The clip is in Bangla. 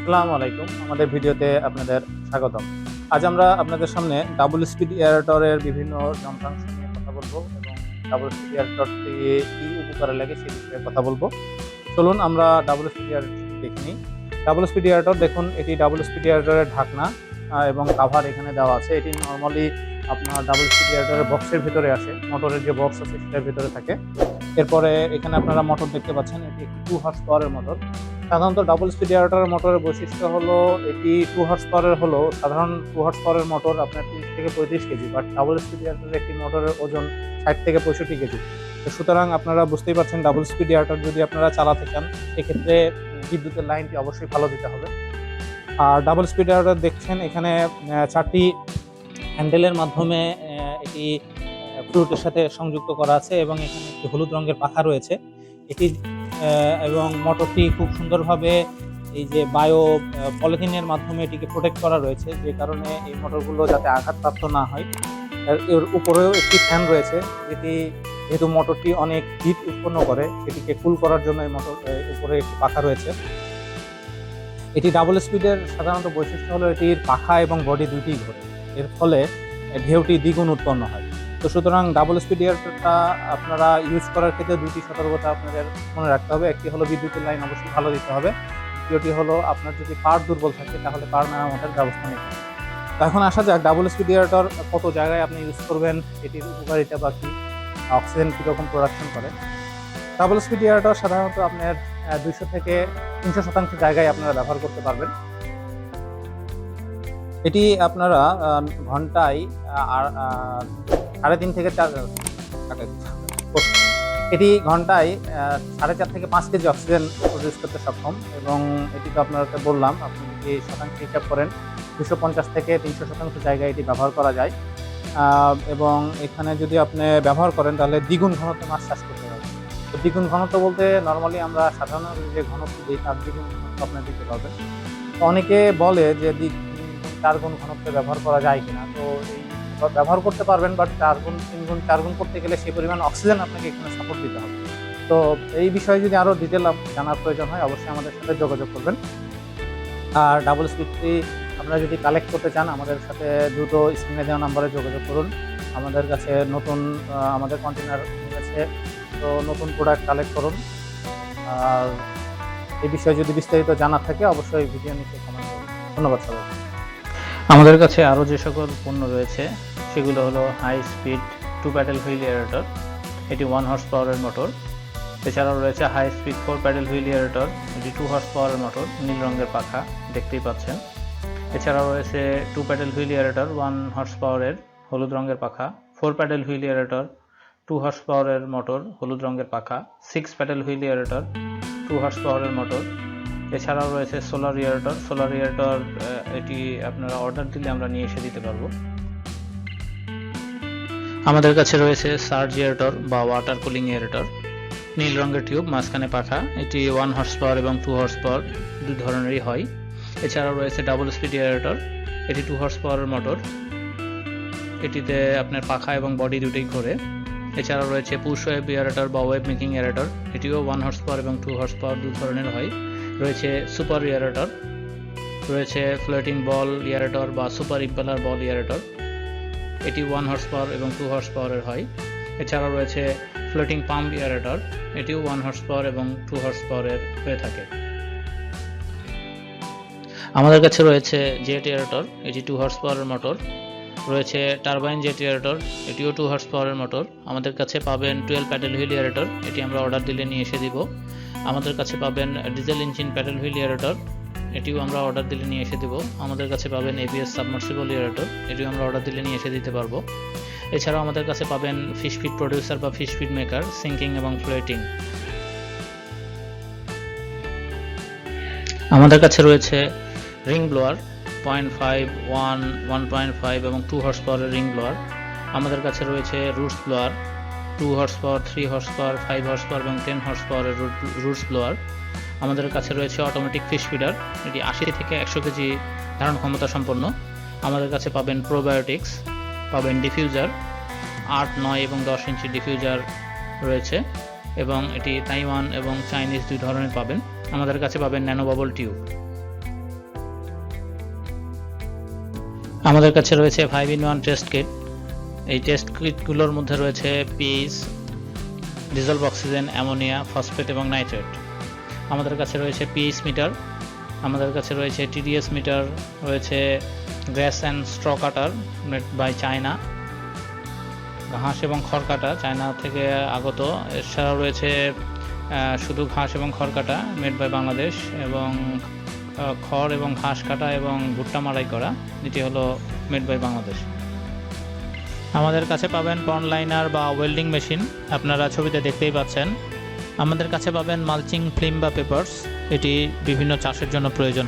আসসালামু আলাইকুম, আমাদের ভিডিওতে আপনাদের স্বাগতম। আজ আমরা আপনাদের সামনে ডাবল স্পিড এয়ারেটরের বিভিন্ন যন্ত্রাংশ নিয়ে কথা বলবো এবং ডাবল স্পিড এয়ারেটরটি কি উপকারে লাগে সে বিষয়ে কথা বলবো। চলুন আমরা ডাবল স্পিড এয়ারেটর দেখে নিই। ডাবল স্পিড এয়ারেটর দেখুন, এটি ডাবল স্পিড এয়ারেটরের ঢাকনা এবং কাভার এখানে দেওয়া আছে। এটি নর্মালি আপনার ডাবল স্পিড এয়ারেটরের বক্সের ভিতরে আসে, মোটরের যে বক্স আছে সেটার ভিতরে থাকে। এরপরে এখানে আপনারা মোটর দেখতে পাচ্ছেন, এটি একটি 2 হর্স পাওয়ারের মোটর। সাধারণত ডাবল স্পিড এয়ারেটরের মোটরের বৈশিষ্ট্য হলো এটি 2 হর্স পাওয়ারের হলো সাধারণ 2 হর্স পাওয়ারের মোটর আপনার 30 থেকে 35 কেজি, বাট ডাবল স্পিড এয়ারেটরের একটি মোটরের ওজন 60 থেকে 65 কেজি। তো সুতরাং আপনারা বুঝতেই পারছেন, ডাবল স্পিড এয়ারেটর যদি আপনারা চালাতে চান সেক্ষেত্রে বিদ্যুতের লাইনটি অবশ্যই ভালো দিতে হবে। আর ডাবল স্পিড এয়ারেটর দেখছেন এখানে 4টি হ্যান্ডেলের মাধ্যমে এটি ফ্লুটের সাথে সংযুক্ত করা আছে এবং এখানে একটি হলুদ রঙের পাখা রয়েছে এটি এবং মোটরটি খুব সুন্দরভাবে এই যে বায়ো পলিথিনের মাধ্যমে এটিকে প্রোটেক্ট করা রয়েছে, যে কারণে এই মোটরগুলো যাতে আঘাতপ্রাপ্ত না হয়। এর উপরেও একটি ফ্যান রয়েছে, যেটি যেহেতু মোটরটি অনেক হিট উৎপন্ন করে সেটিকে কুল করার জন্য এই মোটর উপরে একটি পাখা রয়েছে। এটি ডাবল স্পিডের সাধারণত বৈশিষ্ট্য হলো এটির পাখা এবং বডি দুইটি ঘোরে, এর ফলে ঢেউটি দ্বিগুণ উৎপন্ন হয়। তো সুতরাং ডাবল স্পিড এয়ারেটরটা আপনারা ইউজ করার ক্ষেত্রে দুইটি সতর্কতা আপনাদের মনে রাখতে হবে। একটি হলো বিদ্যুতের লাইন অবশ্যই ভালো দিতে হবে, দ্বিতীয়টি হলো আপনার যদি পাওয়ার দুর্বল থাকে তাহলে পাওয়ার মেরামতের ব্যবস্থা নিতে হবে। তো এখন আসা যাক ডাবল স্পিড এয়ারেটর কত জায়গায় আপনি ইউজ করবেন, এটির উপকারিতা বা কি, অক্সিজেন কীরকম প্রোডাকশন করে। ডাবল স্পিড এয়ারেটর সাধারণত আপনার 200 থেকে 300% জায়গায় আপনারা ব্যবহার করতে পারবেন। এটি আপনারা ঘন্টায় 3.5 থেকে 4 এটি ঘন্টায় 4.5 থেকে 5 কেজি অক্সিজেন প্রডিউস করতে সক্ষম এবং এটি তো আপনাকে বললাম, আপনি যদি শতাংশ হিসাব করেন 250 থেকে 300% জায়গায় এটি ব্যবহার করা যায় এবং এখানে যদি আপনি ব্যবহার করেন তাহলে দ্বিগুণ ঘনত্বে মাছ চাষ করতে পারবেন। তো দ্বিগুণ ঘনত্ব বলতে নর্মালি আমরা সাধারণত যে ঘনত্ব দিই তার দ্বিগুণ ঘনত্ব আপনি দিতে পারবেন। তো অনেকে বলে যে 4 গুণ ঘনত্বে ব্যবহার করা যায় কিনা, তো এই ব্যবহার করতে পারবেন, বাট 4 গুণ 3 গুণ 4 গুণ করতে গেলে সেই পরিমাণ অক্সিজেন আপনাকে এখানে সাপোর্ট দিতে হবে। তো এই বিষয়ে যদি আরও ডিটেল জানার প্রয়োজন হয় অবশ্যই আমাদের সাথে যোগাযোগ করবেন। আর ডাবল স্পিডটি আপনারা যদি কালেক্ট করতে চান আমাদের সাথে দ্রুত স্ক্রিনে দেওয়া নাম্বারে যোগাযোগ করুন। আমাদের কাছে নতুন আমাদের কন্টেনার আছে, তো নতুন প্রোডাক্ট কালেক্ট করুন। আর এই বিষয়ে যদি বিস্তারিত জানার থাকে অবশ্যই ভিডিও নিচে কমেন্ট করুন। ধন্যবাদ সবাই। আমাদের কাছে আরও যে সকল পণ্য রয়েছে সেগুলো হলো high speed 2 paddle wheel aerator, এটি 1 হর্স পাওয়ারের মোটর। এছাড়াও রয়েছে high speed 4 paddle wheel aerator, এটি 2 হর্স পাওয়ারের মোটর, নীল রঙের পাখা দেখতেই পাচ্ছেন। এছাড়াও রয়েছে 2 প্যাডেল হুইল এয়ারেটর 1 হর্স পাওয়ারের, হলুদ রঙের পাখা। 4 প্যাডেল হুইল এয়ারেটর 2 হর্স পাওয়ারের মোটর, হলুদ রঙের পাখা। 6 প্যাডেল হুইল এয়ারেটর 2 হর্স পাওয়ারের মোটর। এছাড়াও রয়েছে সোলার এয়ারেটর, এটি আপনারা অর্ডার দিলে আমরা নিয়ে এসে দিতে পারবো। আমাদের কাছে রয়েছে সার্জ এয়ারেটর বা ওয়াটার কুলিং এয়ারেটর, নীল রঙের টিউব, মাঝখানে পাখা। এটি 1 হর্স পাওয়ার এবং 2 হর্স পাওয়ার দুই ধরনেরই হয়। এছাড়াও রয়েছে ডাবল স্পিড এয়ারেটর, এটি 2 হর্স পাওয়ারের মোটর, এটিতে আপনার পাখা এবং বডি দুটোই ঘোরে। এছাড়াও রয়েছে পুশ ওয়েভ এয়ারেটর বা ওয়েভ মেকিং এয়ারেটর, এটিও 1 হর্স পাওয়ার এবং 2 হর্স পাওয়ার দুই ধরনের হয়। রয়েছে সুপার এয়ারেটর, রয়েছে ফ্লোটিং বল এয়ারেটর বা সুপার ইম্পেলার বল এয়ারেটর, এটি 1 হর্স পাওয়ার এবং 2 হর্স পাওয়ারের হয়। এছাড়াও রয়েছে ফ্লোটিং পাম্প এয়ারেটর, এটিও 1 হর্স পাওয়ার এবং 2 হর্স পাওয়ারের হয়ে থাকে। আমাদের কাছে রয়েছে জেট এয়ারেটর, এটি 2 হর্স পাওয়ারের মোটর। রয়েছে টারবাইন জেট এয়ারেটর, এটিও 2 হর্স পাওয়ারের মোটর। আমাদের কাছে পাবেন 12 প্যাডেল হুইল এয়ারেটর, এটি আমরা অর্ডার দিলে নিয়ে এসে দিব। আমাদের কাছে পাবেন diesel engine pedal wheel aerator, এটিও আমরা অর্ডার দিলে নিয়ে এসে দিব। আমাদের কাছে পাবেন এবিএস সাবমার্সিবল এয়ারেটর, এটিও আমরা অর্ডার দিলে নিয়ে এসে দিতে পারবো। এছাড়াও আমাদের কাছে পাবেন ফিশ ফিড প্রডিউসার বা ফিশ ফিড মেকার, সিঙ্কিং এবং ফ্লোটিং। আমাদের কাছে রয়েছে রিং ব্লোয়ার 0.5, 1, 1.5 এবং 2 হর্স পাওয়ারের রিং ব্লোয়ার। আমাদের কাছে রয়েছে roots blower 2 horse power, 3 horse power, 5 horse power এবং 10 হর্স পাওয়ারের রুটস ব্লোয়ার। আমাদের কাছে রয়েছে অটোমেটিক ফিশ ফিডার, এটি 80 থেকে 100 কেজি ধারণ ক্ষমতা সম্পন্ন। আমাদের কাছে পাবেন প্রোবায়োটিক্স, পাবেন ডিফিউজার 8, 9 এবং 10 ইঞ্চি ডিফিউজার রয়েছে এবং এটি তাইওয়ান এবং চাইনিজ দুই ধরনের পাবেন। আমাদের কাছে পাবেন ন্যানো বাবল টিউব। আমাদের কাছে রয়েছে 5-in-1 টেস্ট কিট। এই টেস্ট কিটগুলোর মধ্যে রয়েছে pH, dissolved oxygen, ammonia, phosphate এবং নাইট্রেট। আমাদের কাছে রয়েছে পিএইচ মিটার, আমাদের কাছে রয়েছে টিডিএস মিটার, রয়েছে grass and straw cutter made by China, ঘাস এবং খড় কাটা চায়না থেকে আগত। এছাড়াও রয়েছে শুধু ঘাস এবং খড় কাটা মেড বাই বাংলাদেশ, এবং খড় এবং ঘাস কাটা এবং ভুট্টা মাড়াই করা, এটি হলো মেড বাই বাংলাদেশ। আমাদের কাছে পাবেন পন্ড লাইনার বা ওয়েল্ডিং মেশিন, আপনারা ছবিতে দেখতেই পাচ্ছেন। আমাদের কাছে পাবেন মালচিং ফিল্ম বা পেপারস, এটি বিভিন্ন চাষের জন্য প্রয়োজন।